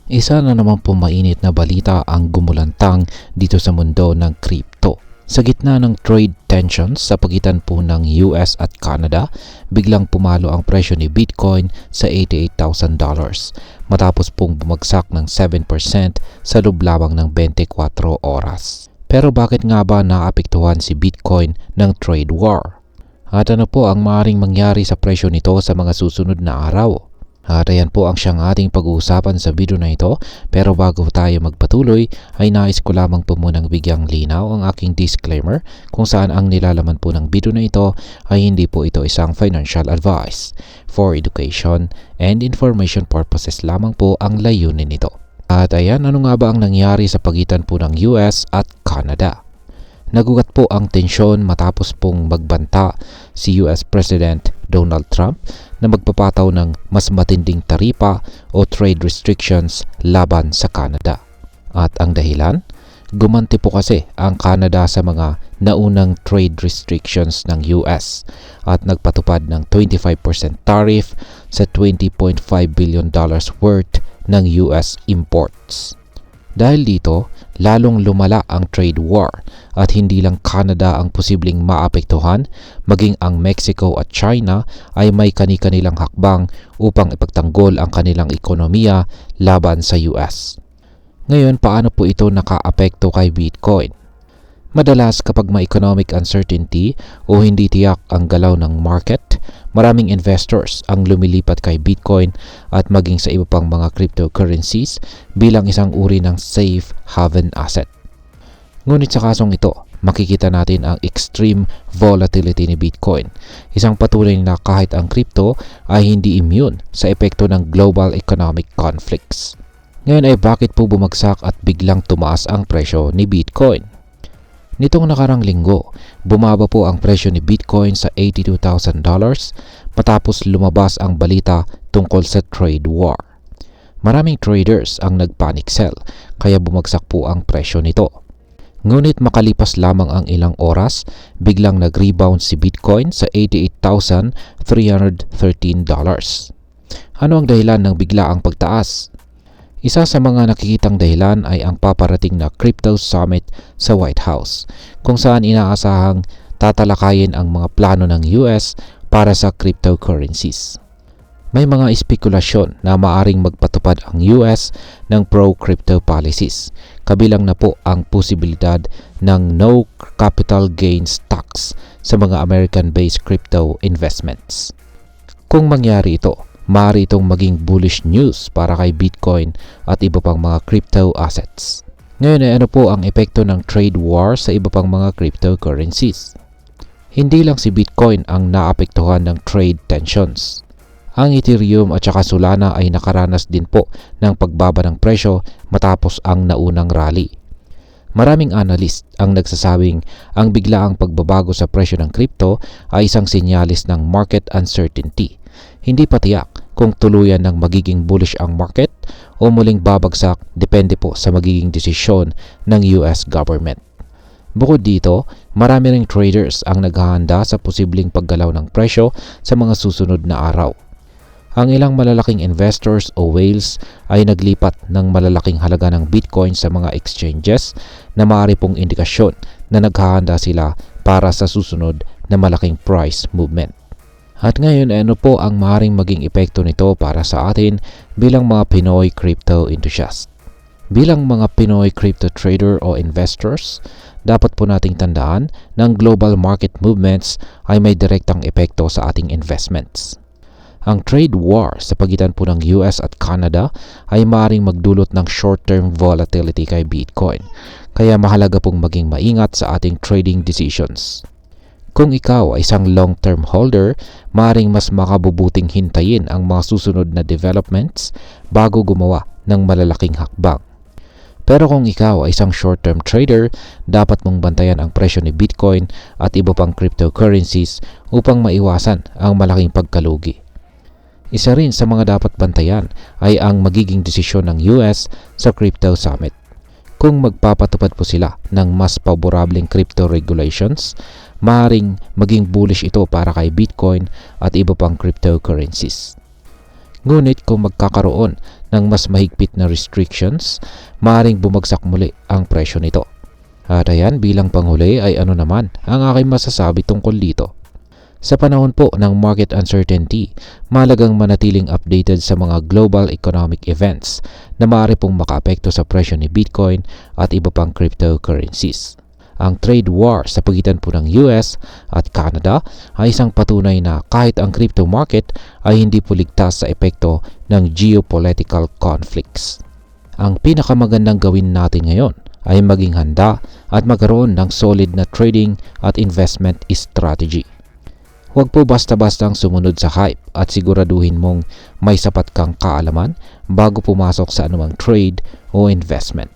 Isa na naman po mainit na balita ang gumulantang dito sa mundo ng crypto. Sa gitna ng trade tensions sa pagitan po ng US at Canada, biglang pumalo ang presyo ni Bitcoin sa $88,000 matapos pong bumagsak ng 7% sa loob lamang ng 24 oras. Pero bakit nga ba naapektuhan si Bitcoin ng trade war? At ano po ang maaaring mangyari sa presyo nito sa mga susunod na araw? At ayan po ang siyang ating pag-uusapan sa video na ito, pero bago tayo magpatuloy ay nais ko lamang po munang bigyang linaw ang aking disclaimer kung saan ang nilalaman po ng video na ito ay hindi po ito isang financial advice. For education and information purposes lamang po ang layunin nito. At ayan, ano nga ba ang nangyari sa pagitan po ng US at Canada? Nagugat po ang tensyon matapos pong magbanta si US President Donald Trump na magpapataw ng mas matinding taripa o trade restrictions laban sa Canada. At ang dahilan? Gumanti po kasi ang Canada sa mga naunang trade restrictions ng US at nagpatupad ng 25% tariff sa $20.5 billion worth ng US imports. Dahil dito, lalong lumala ang trade war at hindi lang Canada ang posibleng maapektuhan, maging ang Mexico at China ay may kani-kanilang hakbang upang ipagtanggol ang kanilang ekonomiya laban sa US. Ngayon, paano po ito nakaapekto kay Bitcoin? Madalas kapag may economic uncertainty o hindi tiyak ang galaw ng market, maraming investors ang lumilipat kay Bitcoin at maging sa iba pang mga cryptocurrencies bilang isang uri ng safe haven asset. Ngunit sa kasong ito, makikita natin ang extreme volatility ni Bitcoin, isang patunay na kahit ang crypto ay hindi immune sa epekto ng global economic conflicts. Ngayon ay bakit po bumagsak at biglang tumaas ang presyo ni Bitcoin? Nitong nakarang linggo, bumaba po ang presyo ni Bitcoin sa $82,000 matapos lumabas ang balita tungkol sa trade war. Maraming traders ang nag-panic sell kaya bumagsak po ang presyo nito. Ngunit makalipas lamang ang ilang oras, biglang nag-rebound si Bitcoin sa $88,313. Ano ang dahilan ng bigla ang pagtaas? Isa sa mga nakikitang dahilan ay ang paparating na Crypto Summit sa White House, kung saan inaasahang tatalakayin ang mga plano ng US para sa cryptocurrencies. May mga espekulasyon na maaring magpatupad ang US ng pro-crypto policies, kabilang na po ang posibilidad ng no capital gains tax sa mga American-based crypto investments. Kung mangyari ito, maaari itong maging bullish news para kay Bitcoin at iba pang mga crypto assets. Ngayon ay ano po ang epekto ng trade war sa iba pang mga cryptocurrencies? Hindi lang si Bitcoin ang naapektuhan ng trade tensions. Ang Ethereum at saka Solana ay nakaranas din po ng pagbaba ng presyo matapos ang naunang rally. Maraming analyst ang nagsasabing ang biglaang pagbabago sa presyo ng crypto ay isang sinyalis ng market uncertainty. Hindi pa tiyak kung tuluyan ng magiging bullish ang market o muling babagsak, depende po sa magiging desisyon ng US government. Bukod dito, marami ring traders ang naghahanda sa posibleng paggalaw ng presyo sa mga susunod na araw. Ang ilang malalaking investors o whales ay naglipat ng malalaking halaga ng Bitcoin sa mga exchanges na maaari pong indikasyon na naghahanda sila para sa susunod na malaking price movement. At ngayon, ano po ang maaaring maging epekto nito para sa atin bilang mga Pinoy crypto enthusiast? Bilang mga Pinoy crypto trader o investors, dapat po nating tandaan na ang global market movements ay may direktang epekto sa ating investments. Ang trade war sa pagitan po ng US at Canada ay maaaring magdulot ng short-term volatility kay Bitcoin, kaya mahalaga pong maging maingat sa ating trading decisions. Kung ikaw ay isang long-term holder, maaaring mas makabubuting hintayin ang mga susunod na developments bago gumawa ng malalaking hakbang. Pero kung ikaw ay isang short-term trader, dapat mong bantayan ang presyo ni Bitcoin at iba pang cryptocurrencies upang maiwasan ang malaking pagkalugi. Isa rin sa mga dapat bantayan ay ang magiging desisyon ng US sa Crypto Summit. Kung magpapatupad po sila ng mas paborableng crypto regulations, maaaring maging bullish ito para kay Bitcoin at iba pang cryptocurrencies. Ngunit kung magkakaroon ng mas mahigpit na restrictions, maaaring bumagsak muli ang presyo nito. At ayan, bilang panghuli ay ano naman ang aking masasabi tungkol dito. Sa panahon po ng market uncertainty, mahalagang manatiling updated sa mga global economic events na maaari pong makaapekto sa presyo ni Bitcoin at iba pang cryptocurrencies. Ang trade war sa pagitan po ng US at Canada ay isang patunay na kahit ang crypto market ay hindi po ligtas sa epekto ng geopolitical conflicts. Ang pinakamagandang gawin natin ngayon ay maging handa at magkaroon ng solid na trading at investment strategy. Huwag po basta-bastang sumunod sa hype at siguraduhin mong may sapat kang kaalaman bago pumasok sa anumang trade o investment.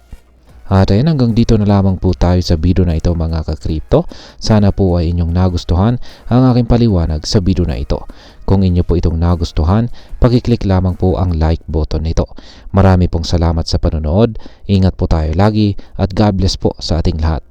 At ayan, hanggang dito na lamang po tayo sa video na ito mga ka-crypto. Sana po ay inyong nagustuhan ang aking paliwanag sa video na ito. Kung inyo po itong nagustuhan, pakiclick lamang po ang like button nito. Marami pong salamat sa panonood. Ingat po tayo lagi at God bless po sa ating lahat.